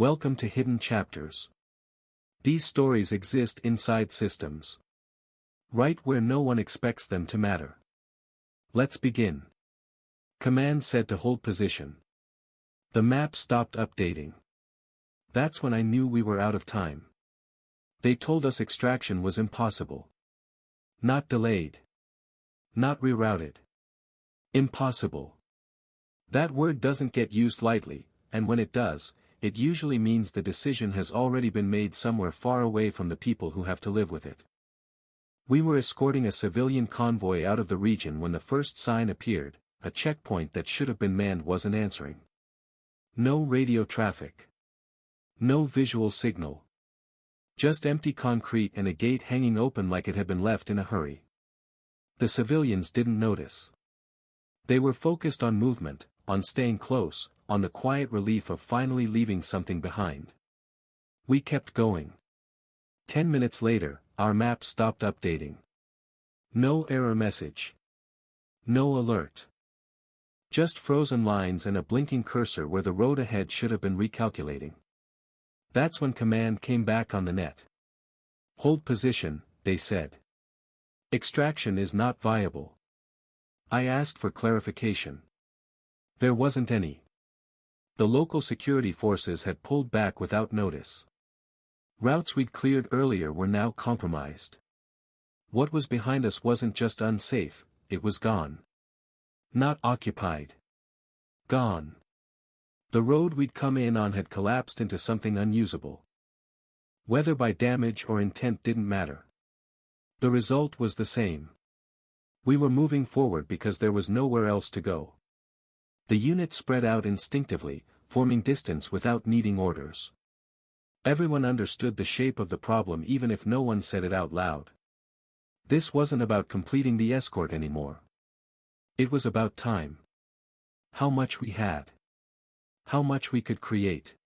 Welcome to Hidden Chapters. These stories exist inside systems. Right where no one expects them to matter. Let's begin. Command said to hold position. The map stopped updating. That's when I knew we were out of time. They told us extraction was impossible. Not delayed. Not rerouted. Impossible. That word doesn't get used lightly, and when it does, it usually means the decision has already been made somewhere far away from the people who have to live with it. We were escorting a civilian convoy out of the region when the first sign appeared. A checkpoint that should have been manned wasn't answering. No radio traffic. No visual signal. Just empty concrete and a gate hanging open like it had been left in a hurry. The civilians didn't notice. They were focused on movement, on staying close, on the quiet relief of finally leaving something behind. We kept going. 10 minutes later, our map stopped updating. No error message. No alert. Just frozen lines and a blinking cursor where the road ahead should have been recalculating. That's when command came back on the net. Hold position, they said. Extraction is not viable. I asked for clarification. There wasn't any. The local security forces had pulled back without notice. Routes we'd cleared earlier were now compromised. What was behind us wasn't just unsafe, it was gone. Not occupied. Gone. The road we'd come in on had collapsed into something unusable. Whether by damage or intent didn't matter. The result was the same. We were moving forward because there was nowhere else to go. The unit spread out instinctively, forming distance without needing orders. Everyone understood the shape of the problem even if no one said it out loud. This wasn't about completing the escort anymore. It was about time. How much we had. How much we could create.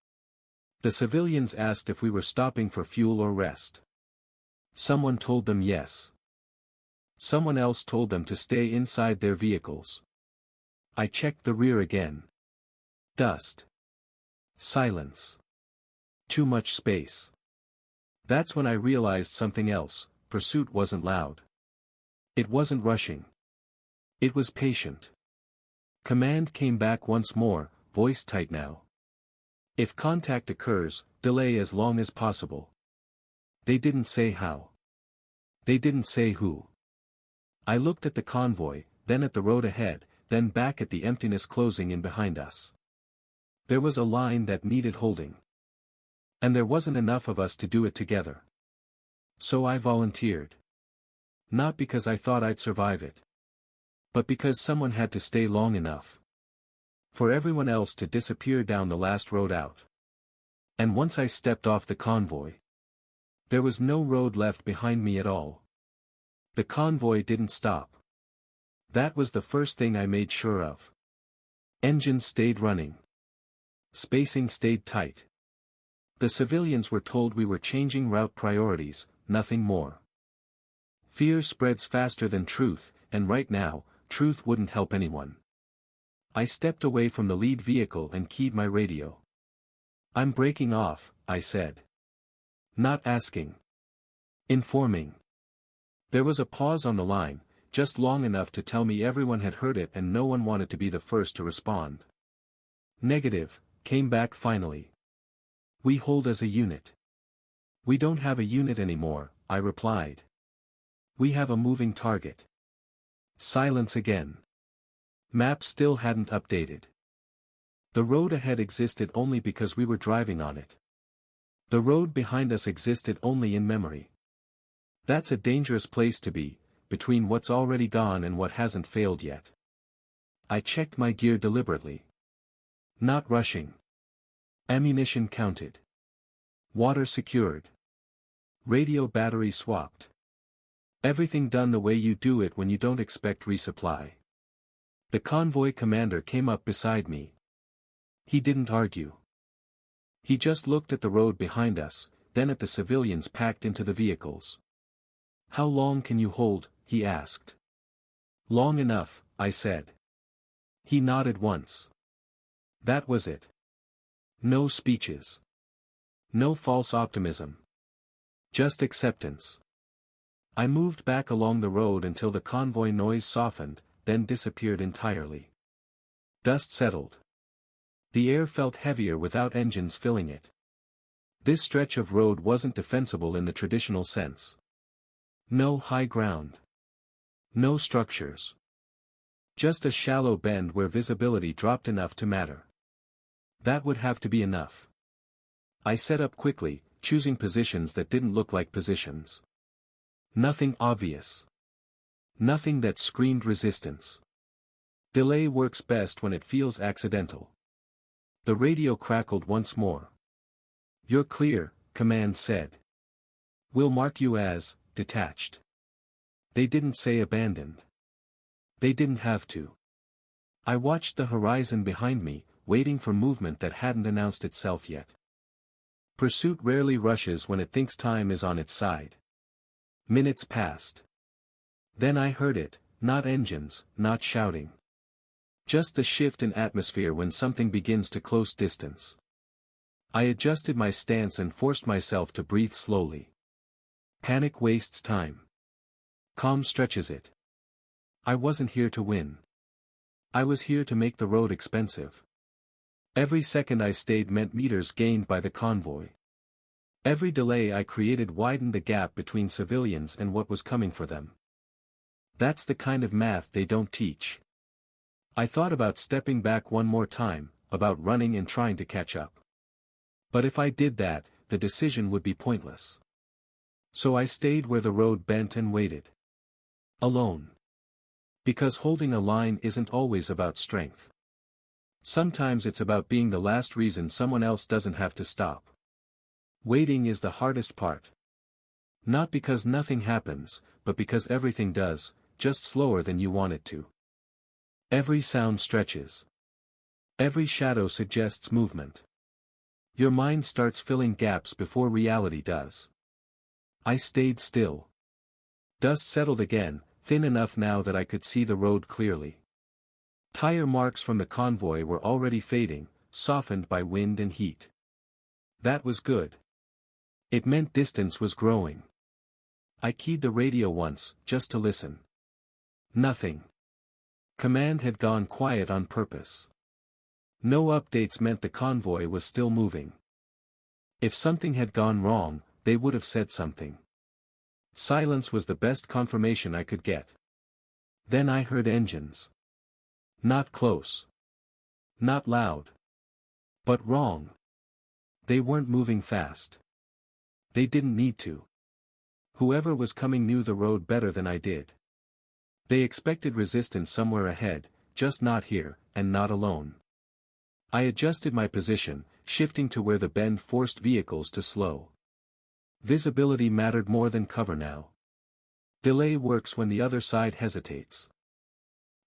The civilians asked if we were stopping for fuel or rest. Someone told them yes. Someone else told them to stay inside their vehicles. I checked the rear again. Dust. Silence. Too much space. That's when I realized something else. Pursuit wasn't loud. It wasn't rushing. It was patient. Command came back once more, voice tight now. If contact occurs, delay as long as possible. They didn't say how. They didn't say who. I looked at the convoy, then at the road ahead, then back at the emptiness closing in behind us. There was a line that needed holding. And there wasn't enough of us to do it together. So I volunteered. Not because I thought I'd survive it. But because someone had to stay long enough. For everyone else to disappear down the last road out. And once I stepped off the convoy, there was no road left behind me at all. The convoy didn't stop. That was the first thing I made sure of. Engines stayed running. Spacing stayed tight. The civilians were told we were changing route priorities, nothing more. Fear spreads faster than truth, and right now, truth wouldn't help anyone. I stepped away from the lead vehicle and keyed my radio. I'm breaking off, I said. Not asking. Informing. There was a pause on the line, just long enough to tell me everyone had heard it and no one wanted to be the first to respond. Negative, came back finally. We hold as a unit. We don't have a unit anymore, I replied. We have a moving target. Silence again. Map still hadn't updated. The road ahead existed only because we were driving on it. The road behind us existed only in memory. That's a dangerous place to be, between what's already gone and what hasn't failed yet. I checked my gear deliberately. Not rushing. Ammunition counted. Water secured. Radio battery swapped. Everything done the way you do it when you don't expect resupply. The convoy commander came up beside me. He didn't argue. He just looked at the road behind us, then at the civilians packed into the vehicles. How long can you hold? He asked. Long enough, I said. He nodded once. That was it. No speeches. No false optimism. Just acceptance. I moved back along the road until the convoy noise softened, then disappeared entirely. Dust settled. The air felt heavier without engines filling it. This stretch of road wasn't defensible in the traditional sense. No high ground. No structures. Just a shallow bend where visibility dropped enough to matter. That would have to be enough. I set up quickly, choosing positions that didn't look like positions. Nothing obvious. Nothing that screamed resistance. Delay works best when it feels accidental. The radio crackled once more. "You're clear," command said. "We'll mark you as detached." They didn't say abandoned. They didn't have to. I watched the horizon behind me, waiting for movement that hadn't announced itself yet. Pursuit rarely rushes when it thinks time is on its side. Minutes passed. Then I heard it, not engines, not shouting. Just the shift in atmosphere when something begins to close distance. I adjusted my stance and forced myself to breathe slowly. Panic wastes time. Calm stretches it. I wasn't here to win. I was here to make the road expensive. Every second I stayed meant meters gained by the convoy. Every delay I created widened the gap between civilians and what was coming for them. That's the kind of math they don't teach. I thought about stepping back one more time, about running and trying to catch up. But if I did that, the decision would be pointless. So I stayed where the road bent and waited. Alone. Because holding a line isn't always about strength. Sometimes it's about being the last reason someone else doesn't have to stop. Waiting is the hardest part. Not because nothing happens, but because everything does, just slower than you want it to. Every sound stretches. Every shadow suggests movement. Your mind starts filling gaps before reality does. I stayed still. Dust settled again, thin enough now that I could see the road clearly. Tire marks from the convoy were already fading, softened by wind and heat. That was good. It meant distance was growing. I keyed the radio once, just to listen. Nothing. Command had gone quiet on purpose. No updates meant the convoy was still moving. If something had gone wrong, they would have said something. Silence was the best confirmation I could get. Then I heard engines. Not close. Not loud. But wrong. They weren't moving fast. They didn't need to. Whoever was coming knew the road better than I did. They expected resistance somewhere ahead, just not here, and not alone. I adjusted my position, shifting to where the bend forced vehicles to slow. Visibility mattered more than cover now. Delay works when the other side hesitates.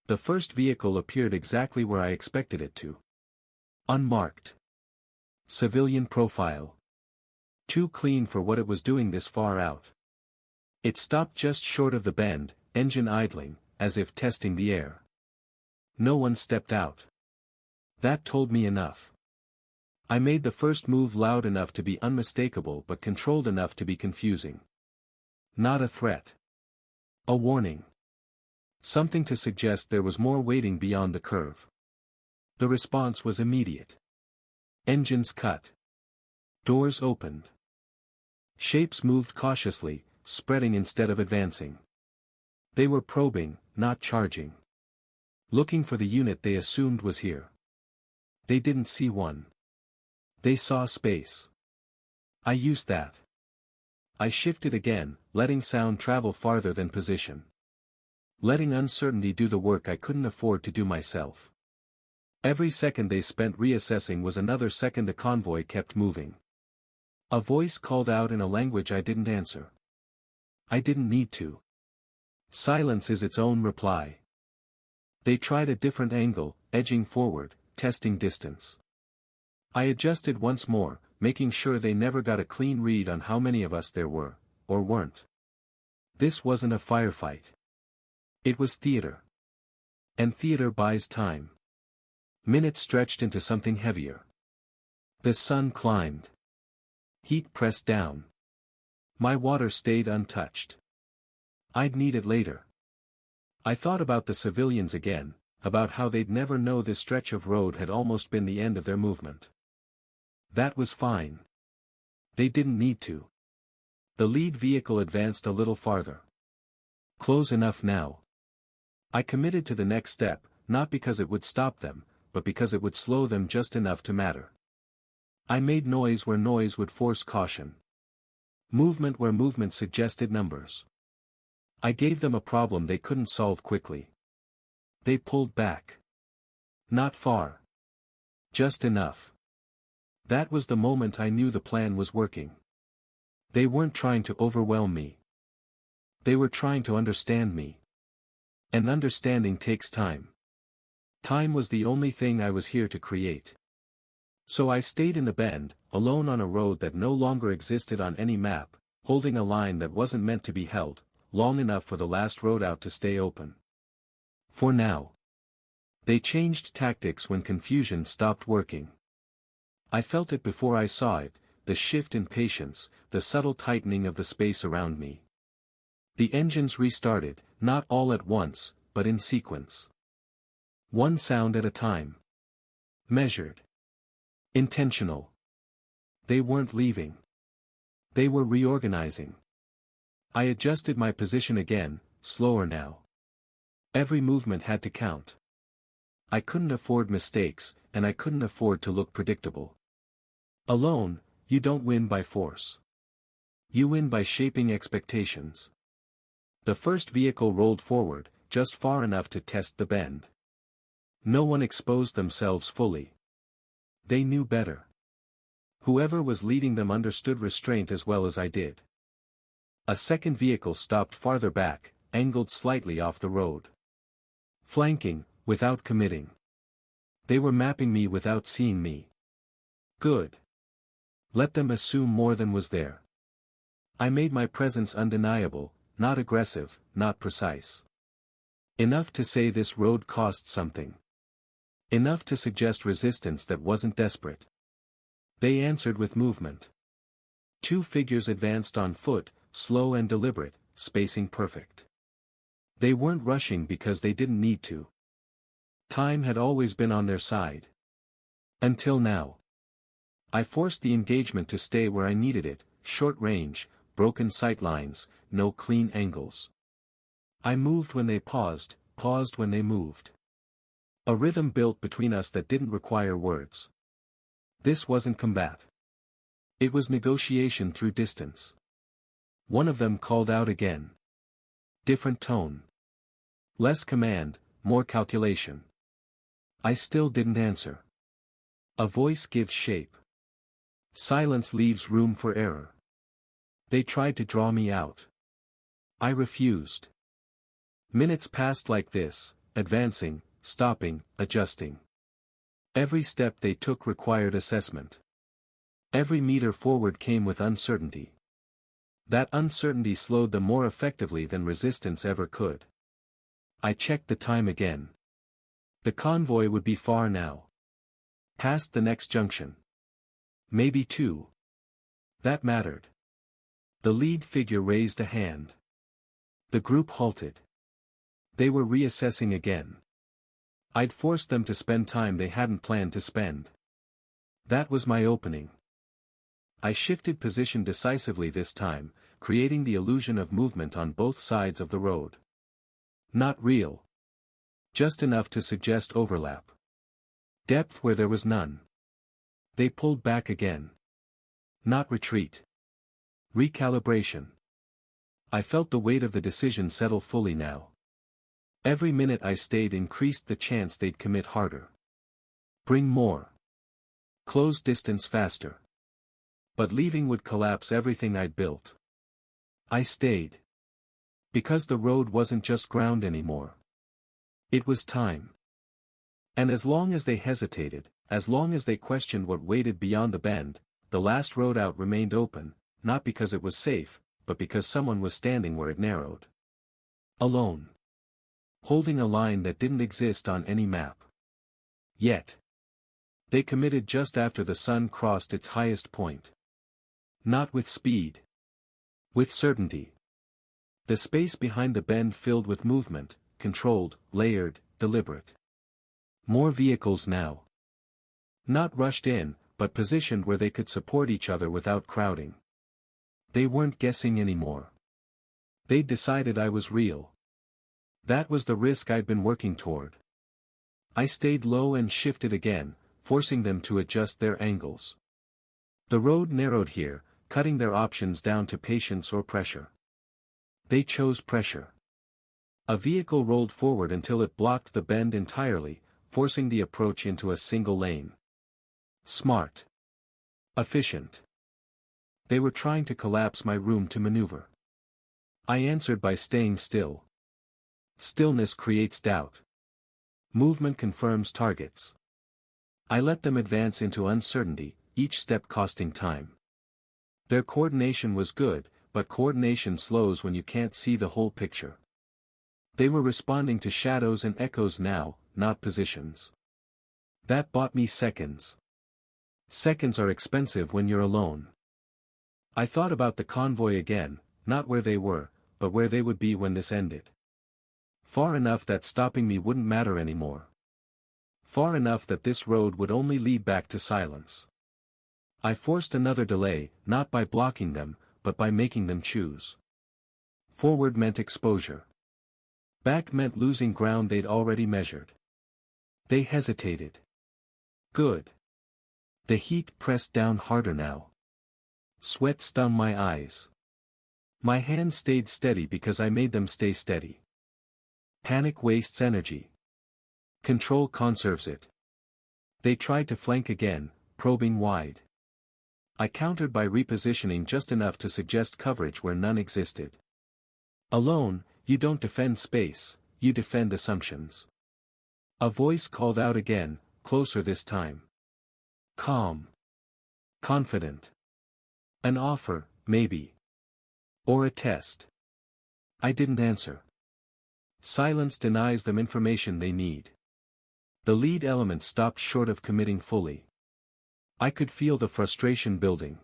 The first vehicle appeared exactly where I expected it to. Unmarked. Civilian profile. Too clean for what it was doing this far out. It stopped just short of the bend, engine idling, as if testing the air. No one stepped out. That told me enough. I made the first move loud enough to be unmistakable but controlled enough to be confusing. Not a threat. A warning. Something to suggest there was more waiting beyond the curve. The response was immediate. Engines cut. Doors opened. Shapes moved cautiously, spreading instead of advancing. They were probing, not charging. Looking for the unit they assumed was here. They didn't see one. They saw space. I used that. I shifted again, letting sound travel farther than position. Letting uncertainty do the work I couldn't afford to do myself. Every second they spent reassessing was another second the convoy kept moving. A voice called out in a language I didn't answer. I didn't need to. Silence is its own reply. They tried a different angle, edging forward, testing distance. I adjusted once more, making sure they never got a clean read on how many of us there were, or weren't. This wasn't a firefight. It was theater. And theater buys time. Minutes stretched into something heavier. The sun climbed. Heat pressed down. My water stayed untouched. I'd need it later. I thought about the civilians again, about how they'd never know this stretch of road had almost been the end of their movement. That was fine. They didn't need to. The lead vehicle advanced a little farther. Close enough now. I committed to the next step, not because it would stop them, but because it would slow them just enough to matter. I made noise where noise would force caution. Movement where movement suggested numbers. I gave them a problem they couldn't solve quickly. They pulled back. Not far. Just enough. That was the moment I knew the plan was working. They weren't trying to overwhelm me. They were trying to understand me. And understanding takes time. Time was the only thing I was here to create. So I stayed in the bend, alone on a road that no longer existed on any map, holding a line that wasn't meant to be held, long enough for the last road out to stay open. For now. They changed tactics when confusion stopped working. I felt it before I saw it, the shift in patience, the subtle tightening of the space around me. The engines restarted, not all at once, but in sequence. One sound at a time. Measured. Intentional. They weren't leaving. They were reorganizing. I adjusted my position again, slower now. Every movement had to count. I couldn't afford mistakes, and I couldn't afford to look predictable. Alone, you don't win by force. You win by shaping expectations. The first vehicle rolled forward, just far enough to test the bend. No one exposed themselves fully. They knew better. Whoever was leading them understood restraint as well as I did. A second vehicle stopped farther back, angled slightly off the road. Flanking, without committing. They were mapping me without seeing me. Good. Let them assume more than was there. I made my presence undeniable, not aggressive, not precise. Enough to say this road cost something. Enough to suggest resistance that wasn't desperate. They answered with movement. Two figures advanced on foot, slow and deliberate, spacing perfect. They weren't rushing because they didn't need to. Time had always been on their side. Until now. I forced the engagement to stay where I needed it, short range, broken sight lines, no clean angles. I moved when they paused when they moved. A rhythm built between us that didn't require words. This wasn't combat. It was negotiation through distance. One of them called out again. Different tone. Less command, more calculation. I still didn't answer. A voice gives shape. Silence leaves room for error. They tried to draw me out. I refused. Minutes passed like this, advancing, stopping, adjusting. Every step they took required assessment. Every meter forward came with uncertainty. That uncertainty slowed them more effectively than resistance ever could. I checked the time again. The convoy would be far now. Past the next junction. Maybe two. That mattered. The lead figure raised a hand. The group halted. They were reassessing again. I'd forced them to spend time they hadn't planned to spend. That was my opening. I shifted position decisively this time, creating the illusion of movement on both sides of the road. Not real. Just enough to suggest overlap. Depth where there was none. They pulled back again. Not retreat. Recalibration. I felt the weight of the decision settle fully now. Every minute I stayed increased the chance they'd commit harder. Bring more. Close distance faster. But leaving would collapse everything I'd built. I stayed. Because the road wasn't just ground anymore. It was time. And as long as they hesitated, as long as they questioned what waited beyond the bend, the last road out remained open, not because it was safe, but because someone was standing where it narrowed. Alone. Holding a line that didn't exist on any map. Yet. They committed just after the sun crossed its highest point. Not with speed. With certainty. The space behind the bend filled with movement, controlled, layered, deliberate. More vehicles now. Not rushed in, but positioned where they could support each other without crowding. They weren't guessing anymore. They'd decided I was real. That was the risk I'd been working toward. I stayed low and shifted again, forcing them to adjust their angles. The road narrowed here, cutting their options down to patience or pressure. They chose pressure. A vehicle rolled forward until it blocked the bend entirely, forcing the approach into a single lane. Smart. Efficient. They were trying to collapse my room to maneuver. I answered by staying still. Stillness creates doubt. Movement confirms targets. I let them advance into uncertainty, each step costing time. Their coordination was good, but coordination slows when you can't see the whole picture. They were responding to shadows and echoes now, not positions. That bought me seconds. Seconds are expensive when you're alone. I thought about the convoy again, not where they were, but where they would be when this ended. Far enough that stopping me wouldn't matter anymore. Far enough that this road would only lead back to silence. I forced another delay, not by blocking them, but by making them choose. Forward meant exposure. Back meant losing ground they'd already measured. They hesitated. Good. The heat pressed down harder now. Sweat stung my eyes. My hands stayed steady because I made them stay steady. Panic wastes energy. Control conserves it. They tried to flank again, probing wide. I countered by repositioning just enough to suggest coverage where none existed. Alone, you don't defend space, you defend assumptions. A voice called out again, closer this time. Calm. Confident. An offer, maybe. Or a test. I didn't answer. Silence denies them information they need. The lead element stopped short of committing fully. I could feel the frustration building.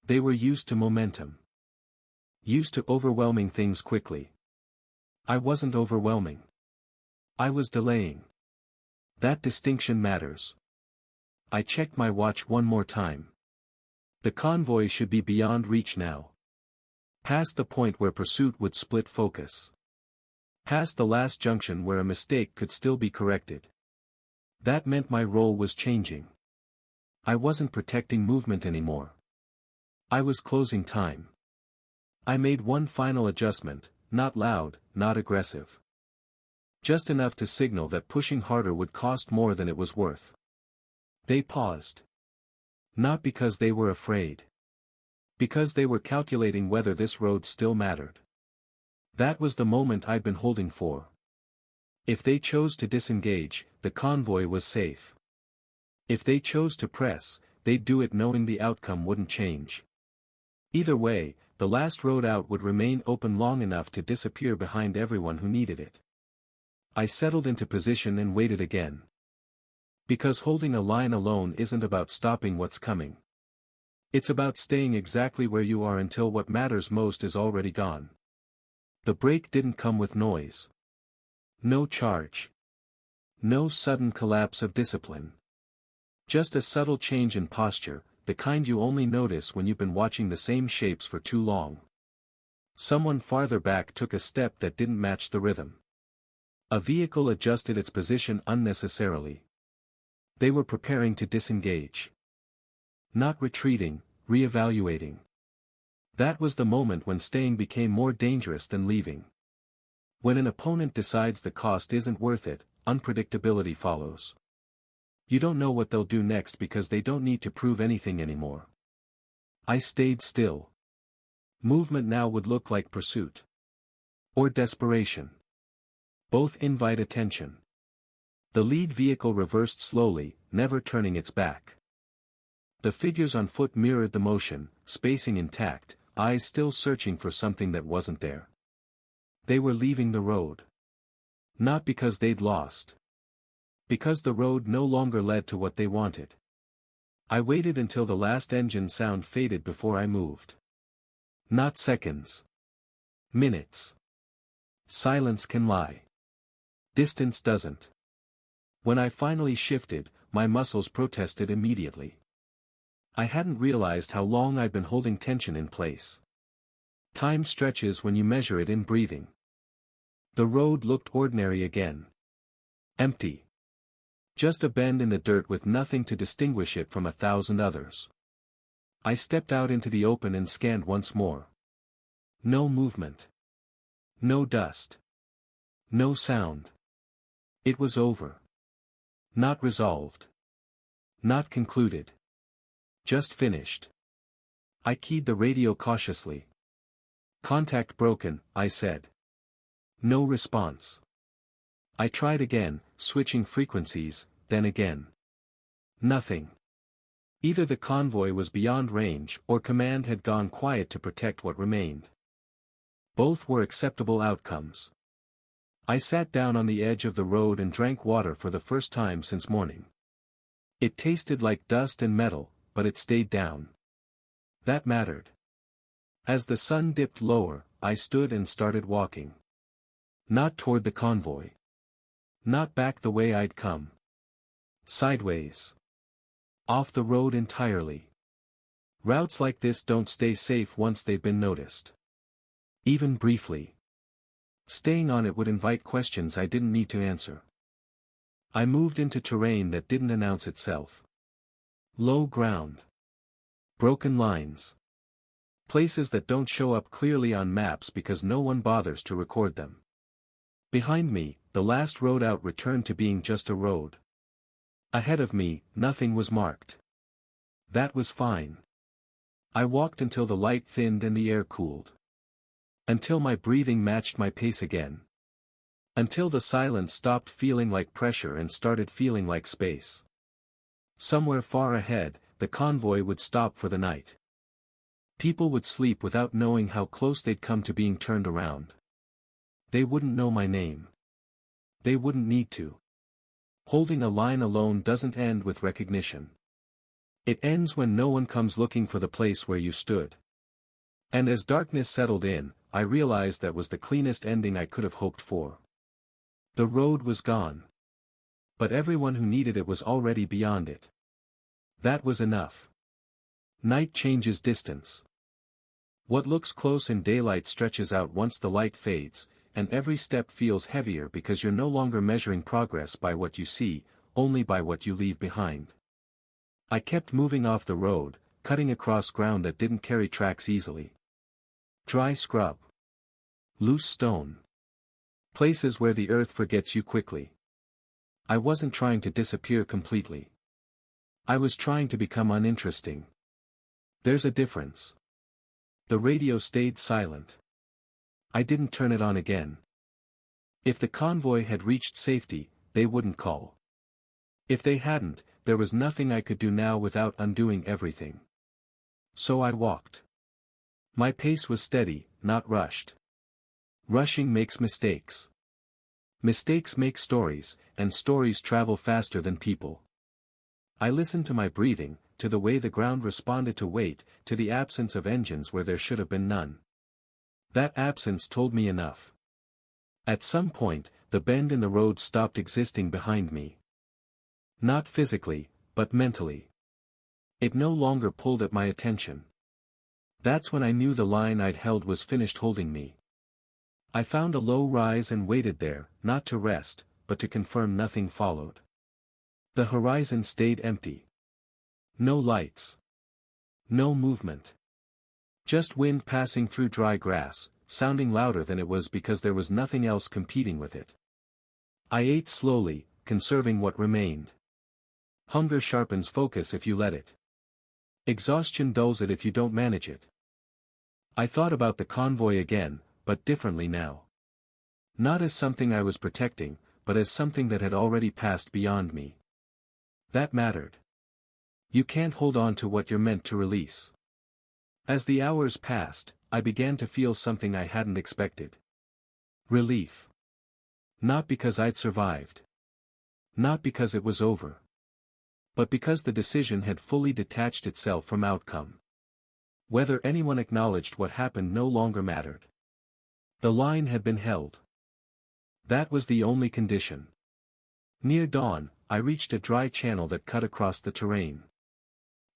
They were used to momentum. Used to overwhelming things quickly. I wasn't overwhelming. I was delaying. That distinction matters. I checked my watch one more time. The convoy should be beyond reach now. Past the point where pursuit would split focus. Past the last junction where a mistake could still be corrected. That meant my role was changing. I wasn't protecting movement anymore. I was closing time. I made one final adjustment, not loud, not aggressive. Just enough to signal that pushing harder would cost more than it was worth. They paused. Not because they were afraid. Because they were calculating whether this road still mattered. That was the moment I'd been holding for. If they chose to disengage, the convoy was safe. If they chose to press, they'd do it knowing the outcome wouldn't change. Either way, the last road out would remain open long enough to disappear behind everyone who needed it. I settled into position and waited again. Because holding a line alone isn't about stopping what's coming. It's about staying exactly where you are until what matters most is already gone. The break didn't come with noise. No charge. No sudden collapse of discipline. Just a subtle change in posture, the kind you only notice when you've been watching the same shapes for too long. Someone farther back took a step that didn't match the rhythm. A vehicle adjusted its position unnecessarily. They were preparing to disengage. Not retreating, re-evaluating. That was the moment when staying became more dangerous than leaving. When an opponent decides the cost isn't worth it, unpredictability follows. You don't know what they'll do next because they don't need to prove anything anymore. I stayed still. Movement now would look like pursuit. Or desperation. Both invite attention. The lead vehicle reversed slowly, never turning its back. The figures on foot mirrored the motion, spacing intact, eyes still searching for something that wasn't there. They were leaving the road. Not because they'd lost. Because the road no longer led to what they wanted. I waited until the last engine sound faded before I moved. Not seconds. Minutes. Silence can lie. Distance doesn't. When I finally shifted, my muscles protested immediately. I hadn't realized how long I'd been holding tension in place. Time stretches when you measure it in breathing. The road looked ordinary again. Empty. Just a bend in the dirt with nothing to distinguish it from 1,000 others. I stepped out into the open and scanned once more. No movement. No dust. No sound. It was over. Not resolved. Not concluded. Just finished. I keyed the radio cautiously. Contact broken, I said. No response. I tried again, switching frequencies, then again. Nothing. Either the convoy was beyond range or command had gone quiet to protect what remained. Both were acceptable outcomes. I sat down on the edge of the road and drank water for the first time since morning. It tasted like dust and metal, but it stayed down. That mattered. As the sun dipped lower, I stood and started walking. Not toward the convoy. Not back the way I'd come. Sideways. Off the road entirely. Routes like this don't stay safe once they've been noticed. Even briefly. Staying on it would invite questions I didn't need to answer. I moved into terrain that didn't announce itself. Low ground. Broken lines. Places that don't show up clearly on maps because no one bothers to record them. Behind me, the last road out returned to being just a road. Ahead of me, nothing was marked. That was fine. I walked until the light thinned and the air cooled. Until my breathing matched my pace again. Until the silence stopped feeling like pressure and started feeling like space. Somewhere far ahead, the convoy would stop for the night. People would sleep without knowing how close they'd come to being turned around. They wouldn't know my name. They wouldn't need to. Holding a line alone doesn't end with recognition. It ends when no one comes looking for the place where you stood. And as darkness settled in, I realized that was the cleanest ending I could have hoped for. The road was gone. But everyone who needed it was already beyond it. That was enough. Night changes distance. What looks close in daylight stretches out once the light fades, and every step feels heavier because you're no longer measuring progress by what you see, only by what you leave behind. I kept moving off the road, cutting across ground that didn't carry tracks easily. Dry scrub. Loose stone. Places where the earth forgets you quickly. I wasn't trying to disappear completely. I was trying to become uninteresting. There's a difference. The radio stayed silent. I didn't turn it on again. If the convoy had reached safety, they wouldn't call. If they hadn't, there was nothing I could do now without undoing everything. So I walked. My pace was steady, not rushed. Rushing makes mistakes. Mistakes make stories, and stories travel faster than people. I listened to my breathing, to the way the ground responded to weight, to the absence of engines where there should have been none. That absence told me enough. At some point, the bend in the road stopped existing behind me. Not physically, but mentally. It no longer pulled at my attention. That's when I knew the line I'd held was finished holding me. I found a low rise and waited there, not to rest, but to confirm nothing followed. The horizon stayed empty. No lights. No movement. Just wind passing through dry grass, sounding louder than it was because there was nothing else competing with it. I ate slowly, conserving what remained. Hunger sharpens focus if you let it. Exhaustion dulls it if you don't manage it. I thought about the convoy again, but differently now. Not as something I was protecting, but as something that had already passed beyond me. That mattered. You can't hold on to what you're meant to release. As the hours passed, I began to feel something I hadn't expected. Relief. Not because I'd survived. Not because it was over. but because the decision had fully detached itself from outcome. Whether anyone acknowledged what happened no longer mattered. The line had been held. That was the only condition. Near dawn, I reached a dry channel that cut across the terrain.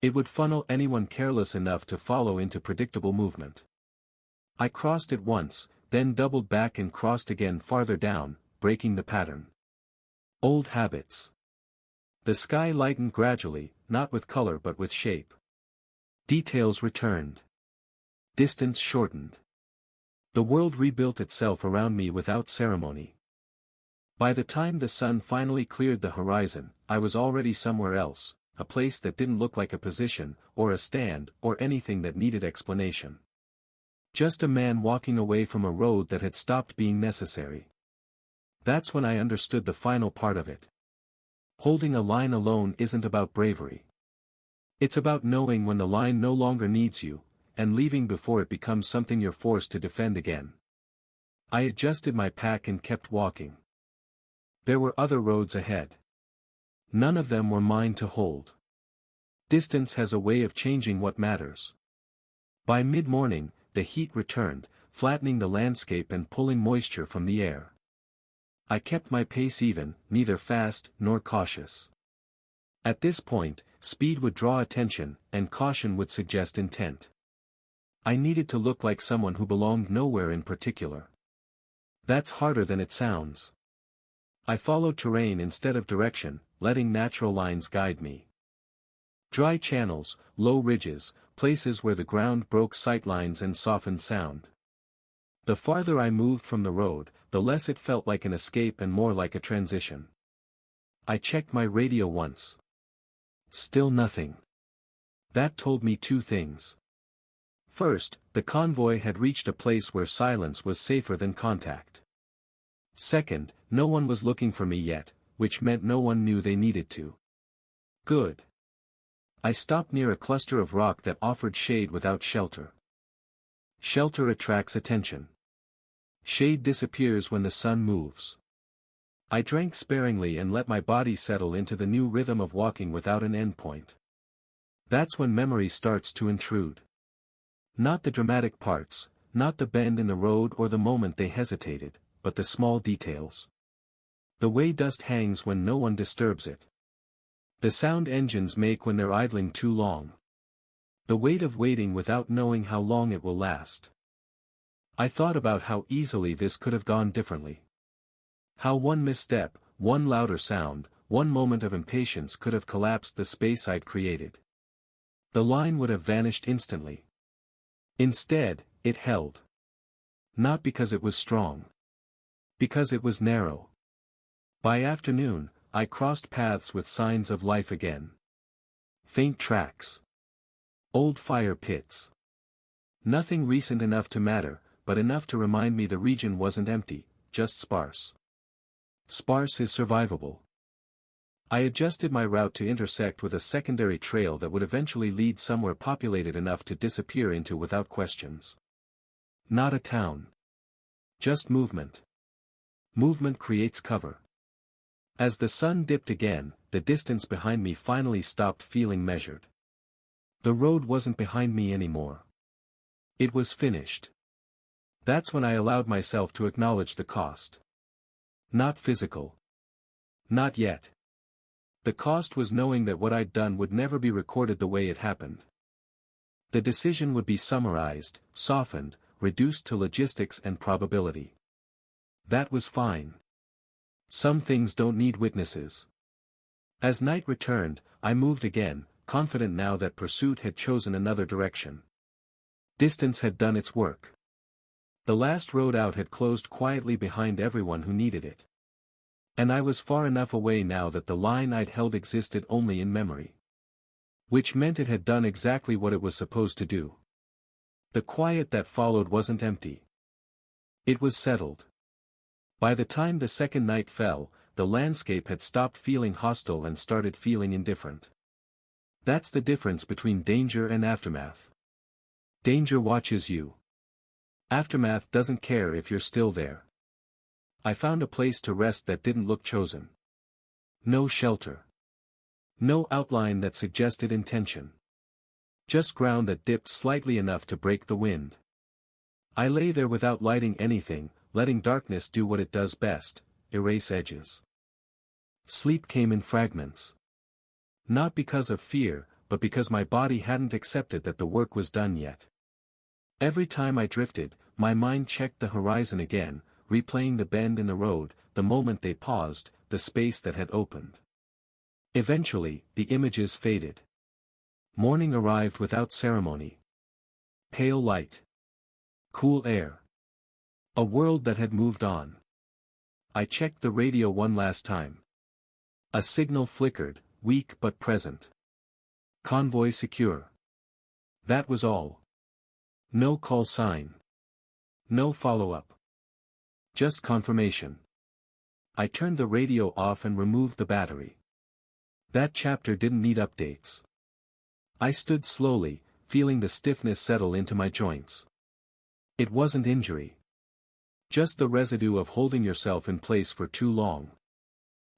It would funnel anyone careless enough to follow into predictable movement. I crossed it once, then doubled back and crossed again farther down, breaking the pattern. Old habits. The sky lightened gradually, not with color but with shape. Details returned. Distance shortened. The world rebuilt itself around me without ceremony. By the time the sun finally cleared the horizon, I was already somewhere else, a place that didn't look like a position, or a stand, or anything that needed explanation. Just a man walking away from a road that had stopped being necessary. That's when I understood the final part of it. Holding a line alone isn't about bravery. It's about knowing when the line no longer needs you, and leaving before it becomes something you're forced to defend again. I adjusted my pack and kept walking. There were other roads ahead. None of them were mine to hold. Distance has a way of changing what matters. By mid-morning, the heat returned, flattening the landscape and pulling moisture from the air. I kept my pace even, neither fast nor cautious. At this point, speed would draw attention, and caution would suggest intent. I needed to look like someone who belonged nowhere in particular. That's harder than it sounds. I followed terrain instead of direction, letting natural lines guide me. Dry channels, low ridges, places where the ground broke sight lines and softened sound. The farther I moved from the road, the less it felt like an escape and more like a transition. I checked my radio once. Still nothing. That told me two things. First, the convoy had reached a place where silence was safer than contact. Second, no one was looking for me yet, which meant no one knew they needed to. Good. I stopped near a cluster of rock that offered shade without shelter. Shelter attracts attention. Shade disappears when the sun moves. I drank sparingly and let my body settle into the new rhythm of walking without an endpoint. That's when memory starts to intrude. Not the dramatic parts, not the bend in the road or the moment they hesitated, but the small details. The way dust hangs when no one disturbs it. The sound engines make when they're idling too long. The weight of waiting without knowing how long it will last. I thought about how easily this could have gone differently. How one misstep, one louder sound, one moment of impatience could have collapsed the space I'd created. The line would have vanished instantly. Instead, it held. Not because it was strong. Because it was narrow. By afternoon, I crossed paths with signs of life again. Faint tracks. Old fire pits. Nothing recent enough to matter, but enough to remind me the region wasn't empty, just sparse. Sparse is survivable. I adjusted my route to intersect with a secondary trail that would eventually lead somewhere populated enough to disappear into without questions. Not a town. Just movement. Movement creates cover. As the sun dipped again, the distance behind me finally stopped feeling measured. The road wasn't behind me anymore. It was finished. That's when I allowed myself to acknowledge the cost. Not physical. Not yet. The cost was knowing that what I'd done would never be recorded the way it happened. The decision would be summarized, softened, reduced to logistics and probability. That was fine. Some things don't need witnesses. As night returned, I moved again, confident now that pursuit had chosen another direction. Distance had done its work. The last road out had closed quietly behind everyone who needed it. And I was far enough away now that the line I'd held existed only in memory. Which meant it had done exactly what it was supposed to do. The quiet that followed wasn't empty. It was settled. By the time the second night fell, the landscape had stopped feeling hostile and started feeling indifferent. That's the difference between danger and aftermath. Danger watches you. Aftermath doesn't care if you're still there. I found a place to rest that didn't look chosen. No shelter. No outline that suggested intention. Just ground that dipped slightly enough to break the wind. I lay there without lighting anything, letting darkness do what it does best, erase edges. Sleep came in fragments. Not because of fear, but because my body hadn't accepted that the work was done yet. Every time I drifted, my mind checked the horizon again, replaying the bend in the road, the moment they paused, the space that had opened. Eventually, the images faded. Morning arrived without ceremony. Pale light. Cool air. A world that had moved on. I checked the radio one last time. A signal flickered, weak but present. Convoy secure. That was all. No call sign. No follow-up. Just confirmation. I turned the radio off and removed the battery. That chapter didn't need updates. I stood slowly, feeling the stiffness settle into my joints. It wasn't injury. Just the residue of holding yourself in place for too long.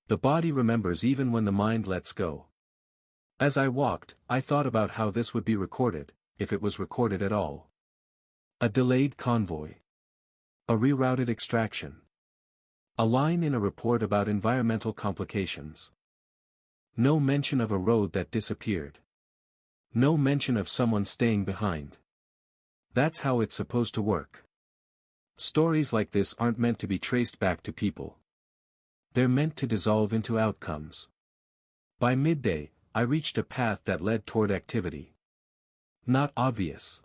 The body remembers even when the mind lets go. As I walked, I thought about how this would be recorded, if it was recorded at all. A delayed convoy. A rerouted extraction. A line in a report about environmental complications. No mention of a road that disappeared. No mention of someone staying behind. That's how it's supposed to work. Stories like this aren't meant to be traced back to people. They're meant to dissolve into outcomes. By midday, I reached a path that led toward activity. Not obvious.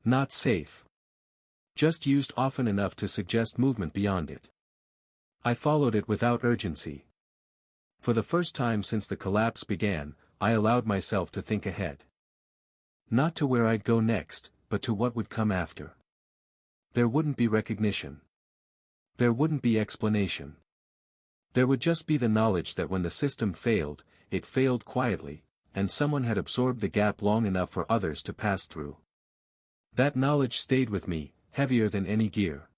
Not safe. Just used often enough to suggest movement beyond it. I followed it without urgency. For the first time since the collapse began, I allowed myself to think ahead. Not to where I'd go next, but to what would come after. There wouldn't be recognition. There wouldn't be explanation. There would just be the knowledge that when the system failed, it failed quietly, and someone had absorbed the gap long enough for others to pass through. That knowledge stayed with me, heavier than any gear.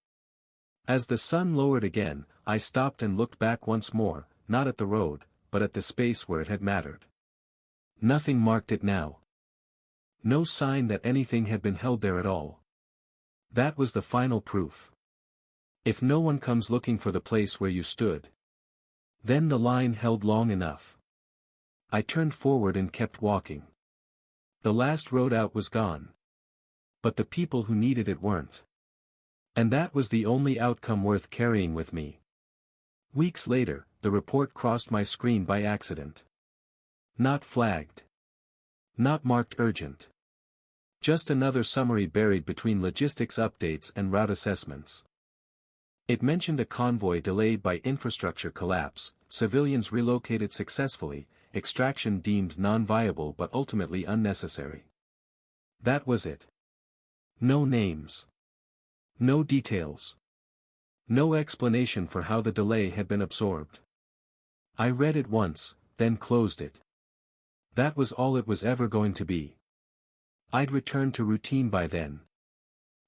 As the sun lowered again, I stopped and looked back once more, not at the road, but at the space where it had mattered. Nothing marked it now. No sign that anything had been held there at all. That was the final proof. If no one comes looking for the place where you stood, then the line held long enough. I turned forward and kept walking. The last road out was gone. But the people who needed it weren't. And that was the only outcome worth carrying with me. Weeks later, the report crossed my screen by accident. Not flagged. Not marked urgent. Just another summary buried between logistics updates and route assessments. It mentioned a convoy delayed by infrastructure collapse, civilians relocated successfully, extraction deemed non-viable but ultimately unnecessary. That was it. No names. No details. No explanation for how the delay had been absorbed. I read it once, then closed it. That was all it was ever going to be. I'd returned to routine by then.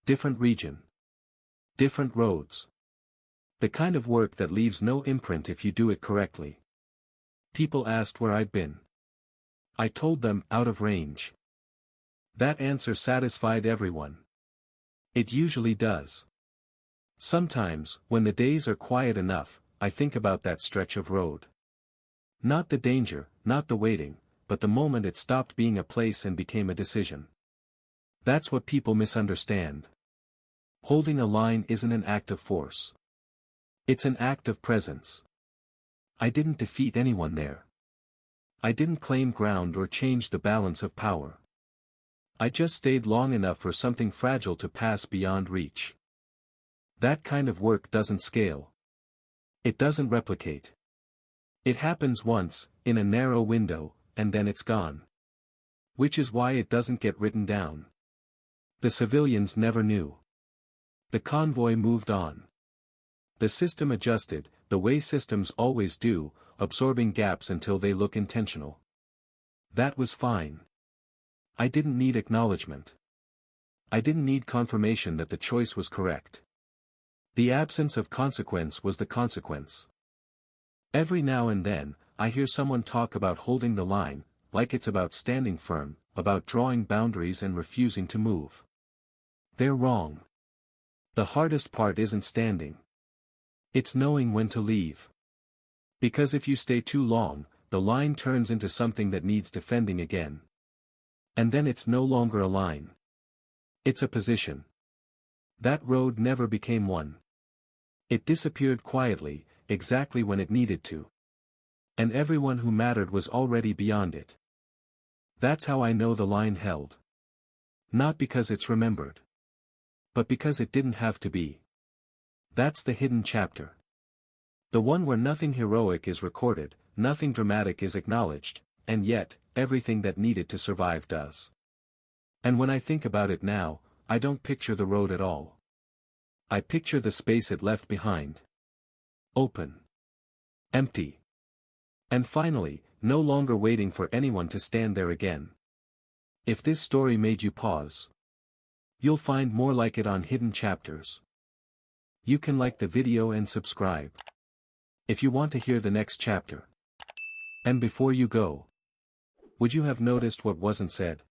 Different region. Different roads. The kind of work that leaves no imprint if you do it correctly. People asked where I'd been. I told them, out of range. That answer satisfied everyone. It usually does. Sometimes, when the days are quiet enough, I think about that stretch of road. Not the danger, not the waiting, but the moment it stopped being a place and became a decision. That's what people misunderstand. Holding a line isn't an act of force. It's an act of presence. I didn't defeat anyone there. I didn't claim ground or change the balance of power. I just stayed long enough for something fragile to pass beyond reach. That kind of work doesn't scale. It doesn't replicate. It happens once, in a narrow window, and then it's gone. Which is why it doesn't get written down. The civilians never knew. The convoy moved on. The system adjusted, the way systems always do, absorbing gaps until they look intentional. That was fine. I didn't need acknowledgement. I didn't need confirmation that the choice was correct. The absence of consequence was the consequence. Every now and then, I hear someone talk about holding the line, like it's about standing firm, about drawing boundaries and refusing to move. They're wrong. The hardest part isn't standing. It's knowing when to leave. Because if you stay too long, the line turns into something that needs defending again. And then it's no longer a line. It's a position. That road never became one. It disappeared quietly, exactly when it needed to. And everyone who mattered was already beyond it. That's how I know the line held. Not because it's remembered. But because it didn't have to be. That's the hidden chapter. The one where nothing heroic is recorded, nothing dramatic is acknowledged, and yet, everything that needed to survive does. And when I think about it now, I don't picture the road at all. I picture the space it left behind. Open. Empty. And finally, no longer waiting for anyone to stand there again. If this story made you pause, you'll find more like it on Hidden Chapters. You can like the video and subscribe if you want to hear the next chapter. And before you go, would you have noticed what wasn't said?